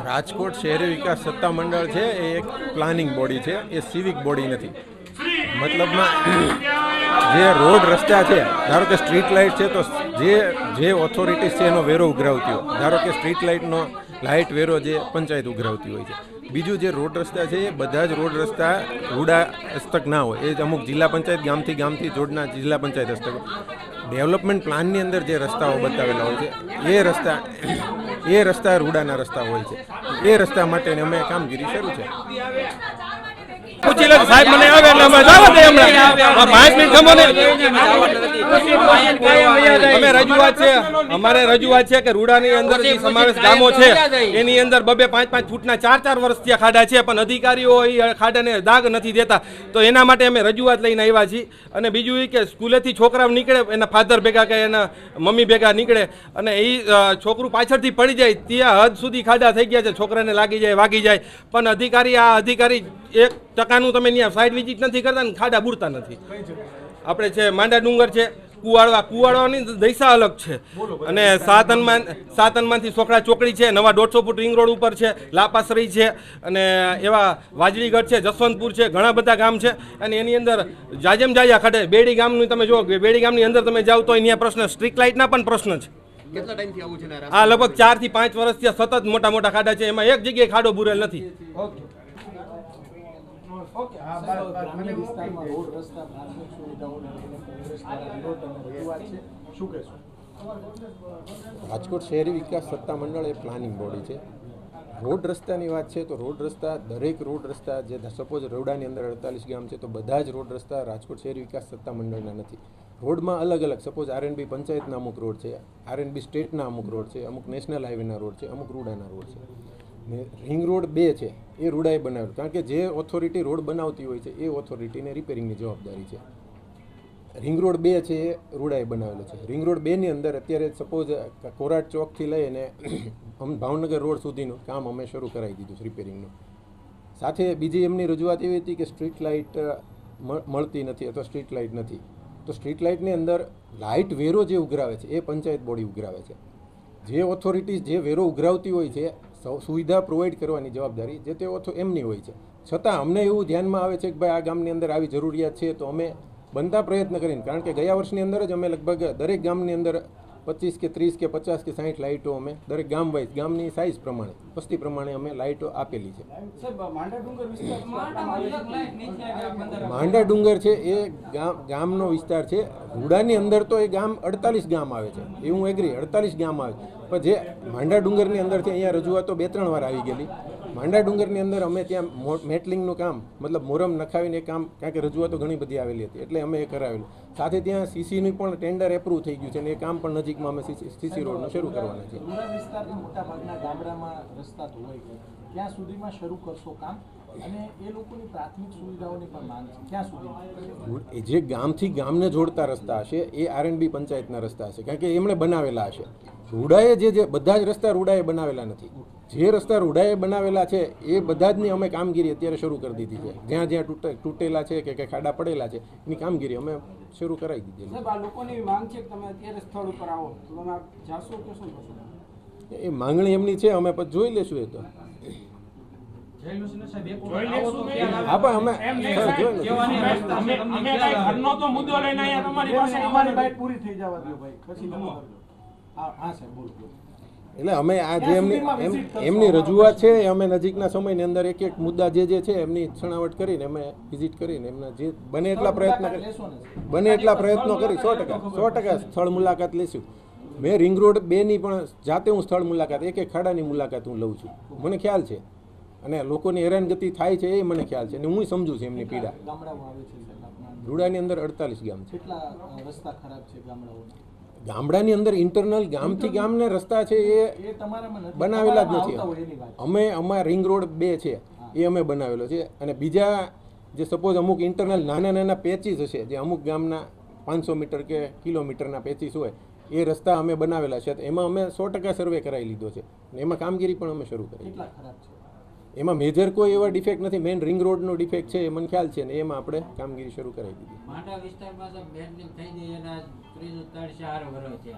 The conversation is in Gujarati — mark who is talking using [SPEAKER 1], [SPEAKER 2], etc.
[SPEAKER 1] રાજકોટ શહેરી વિકાસ સત્તા મંડળ છે એ એક પ્લાનિંગ બોડી છે, એ સિવિક બોડી નથી. મતલબમાં જે રોડ રસ્તા છે, ધારો કે સ્ટ્રીટ લાઇટ છે, તો જે ઓથોરિટીઝ છે એનો વેરો ઉઘરાવતી હોય. ધારો કે સ્ટ્રીટ લાઇટનો લાઇટ વેરો જે પંચાયત ઉઘરાવતી હોય છે. બીજું જે રોડ રસ્તા છે એ બધા જ રોડ રસ્તા રૂડા હસ્તક ના હોય, એ અમુક જિલ્લા પંચાયત ગામથી જોડના જિલ્લા પંચાયત હસ્તક. ડેવલપમેન્ટ પ્લાનની અંદર જે રસ્તાઓ બતાવેલા હોય છે એ રસ્તા રૂડાના રસ્તા હોય છે. એ રસ્તા માટે અમે કામગીરી શરૂ છે.
[SPEAKER 2] પૂછી લો સાહેબ, મને આવે એટલે અમે જવા દે હમણાં 5 મિનિટ ખમો ને. અમે રજૂઆત છે, અમારે રજૂઆત છે કે રૂડાની અંદર જે સમાવેશ ગામો છે એની અંદર 2-5 ફૂટના 4 વર્ષથી ખાડા છે, પણ અધિકારીઓ એ ખાડાને દાગ નથી દેતા. તો એના માટે અમે રજૂઆત લઈને આવ્યા છીએ. અને બીજું એ કે સ્કૂલેથી છોકરાઓ નીકળે, એના ફાધર ભેગા કે એના મમ્મી ભેગા નીકળે અને એ છોકરું પાછળથી પડી જાય, ત્યાં હદ સુધી ખાડા થઈ ગયા છે, છોકરાને લાગી જાય, વાગી જાય. પણ અધિકારી 1% તમે ત્યાં સાઈડ વિઝિટ નથી કરતા ને ખાડા બુરતા નથી. આપણે છે માંડા ડુંગર છે, કુવાડવાની દૈસા અલગ છે. અને સાતનમાંથી સોખડા ચોકડી છે, નવા 150 ફૂટ રિંગ રોડ ઉપર છે, લાપાસરી છે, અને એવા વાજળીગઢ છે, જસવંતપુર છે, ઘણા બધા ગામ છે. અને એની અંદર જાજા ખાડે. બેડી ગામનું તમે જો, બેડી ગામની અંદર તમે જાઓ તો અહીંયા પ્રશ્ન સ્ટ્રીટ લાઇટના પણ પ્રશ્ન છે.
[SPEAKER 3] કેટલા ટાઈમથી આવું છે?
[SPEAKER 2] આ લગભગ 4 થી 5 વર્ષથી સતત મોટા ખાડા છે, એમાં એક જગ્યાએ ખાડો બુરેલ નથી.
[SPEAKER 1] રાજકોટ શહેરી વિકાસ સત્તા મંડળ એ પ્લાનિંગ બોડી છે. રોડ રસ્તાની વાત છે તો રોડ રસ્તા, દરેક રોડ રસ્તા જે સપોઝ રોડાની અંદર 48 ગામ છે તો બધા જ રોડ રસ્તા રાજકોટ શહેરી વિકાસ સત્તા મંડળના નથી. રોડમાં અલગ સપોઝ આરએનબી પંચાયતના અમુક રોડ છે, આરએનબી સ્ટેટના અમુક રોડ છે, અમુક નેશનલ હાઈવેના રોડ છે, અમુક રૂડાના રોડ છે. રિંગ રોડ 2 છે એ રૂડાએ બનાવેલો, કારણ કે જે ઓથોરિટી રોડ બનાવતી હોય છે એ ઓથોરિટીને રિપેરિંગની જવાબદારી છે. રિંગ રોડ 2 છે એ રૂડાએ બનાવેલો છે. રિંગ રોડ 2ની અંદર અત્યારે સપોઝ કોરાટ ચોકથી લઈને ભાવનગર રોડ સુધીનું કામ અમે શરૂ કરાવી દીધું છે રિપેરિંગનું. સાથે બીજી એમની રજૂઆત એવી હતી કે સ્ટ્રીટ લાઇટ મળતી નથી અથવા સ્ટ્રીટ લાઇટ નથી. તો સ્ટ્રીટ લાઇટની અંદર લાઇટ વેરો જે ઉઘરાવે છે એ પંચાયત બોડી ઉઘરાવે છે. જે ઓથોરિટીઝ જે વેરો ઉઘરાવતી હોય છે, સુવિધા પ્રોવાઈડ કરવાની જવાબદારી જે તે એમની હોય છે. છતાં અમને એવું ધ્યાનમાં આવે છે કે ભાઈ આ ગામની અંદર આવી જરૂરિયાત છે, તો અમે બનતા પ્રયત્ન કરીને, કારણ કે ગયા વર્ષની અંદર જ અમે લગભગ દરેક ગામની અંદર 25 કે 30 કે 50 કે 60 લાઇટો અમે દરેક ગામ વાઇઝ ગામની સાઇઝ પ્રમાણે, વસ્તી પ્રમાણે અમે લાઇટો આપેલી છે. માંડા ડુંગર છે એ ગામનો વિસ્તાર છે. રૂડાની અંદર તો એ ગામ 48 ગામ આવે છે, એ હું એગ્રી, 48 ગામ આવે છે. પણ જે માંડા ડુંગરની અંદરથી અહીંયા રજૂઆતો 2-3 વાર આવી ગયેલી. માંડા ડુંગરની અંદર અમે ત્યાં મેટલિંગનું કામ, મતલબ મોરમ નખાવીને કામ, કારણ કે રજૂઆતો ઘણી બધી આવેલી હતી એટલે અમે એ કરાવેલું. સાથે ત્યાં સીસીનું પણ ટેન્ડર એપ્રૂવ થઈ ગયું છે અને એ કામ પણ નજીકમાં અમે સીસી રોડનું શરૂ કરવાના છે.
[SPEAKER 4] મોટાભાગના ગામડામાં રસ્તા ધોવાઈ ગયા, ત્યાં સુધીમાં શરૂ કરશો કામ? અને એ લોકોની પ્રાથમિક સુવિધાઓની પણ માંગ છે, ક્યાં સુધી?
[SPEAKER 1] જે ગામથી ગામને જોડતા રસ્તા હશે એ આરએનબી પંચાયતના રસ્તા હશે, કારણ કે એમણે બનાવેલા હશે. રૂડાએ જે બધા જ રસ્તા રૂડાએ બનાવેલા નથી. જે રસ્તા રૂડાએ બનાવેલા છે એ બધા જની અમે કામગીરી અત્યારે શરૂ કરી દીધી છે. જ્યાં તૂટેલા છે કે ખાડા પડેલા છે એની કામગીરી અમે શરૂ કરાવી દીધી.
[SPEAKER 4] લોકોની માંગ છે કે તમે અત્યારે સ્થળ ઉપર આવો, તમે જાશો કે શું કરશો?
[SPEAKER 1] એ માંગણી એમની છે, અમે પછી જોઈ લેશું. એ તો એટલે અમે આ જે એમની રજૂઆત છે અમે નજીકના સમયની અંદર એક મુદ્દા જે છે એમની છણાવટ કરીને અમે વિઝિટ કરીને એમના જે બને એટલા પ્રયત્નો કરી 100% સ્થળ મુલાકાત લઈશું. મેં રિંગ રોડ 2ની પણ જાતે હું સ્થળ મુલાકાત, એક ખાડાની મુલાકાત હું લઉં છું. મને ખ્યાલ છે અને લોકોની હેરાનગતિ થાય છે એ મને ખ્યાલ છે અને હું સમજુ છું એમની પીડા. રૂડાની અંદર 48 ગામ છે. ગામડાની અંદર ઇન્ટરનલ ગામથી ગામને રસ્તા છે એ બનાવેલા જ નથી. અમારા રિંગ રોડ 2 છે એ અમે બનાવેલો છે. અને બીજા જે સપોઝ અમુક ઇન્ટરનલ નાના પેચીસ હશે, જે અમુક ગામના 500 મીટર કે કિલોમીટરના પેચીસ હોય, એ રસ્તા અમે બનાવેલા છે. એમાં અમે 100% સર્વે કરાવી લીધો છે અને એમાં કામગીરી પણ અમે શરૂ કરી. એમાં મેજર કોઈ એવા ડિફેક્ટ નથી. મેઇન રિંગ રોડનો ડિફેક્ટ છે એ મને ખ્યાલ છે ને એમાં આપણે કામગીરી શરૂ કરાવી દીધી.
[SPEAKER 5] માંડા વિસ્તારમાં તો બેડની થઈ ગઈ એના ત્રીજું 3-4 વર્ષ છે.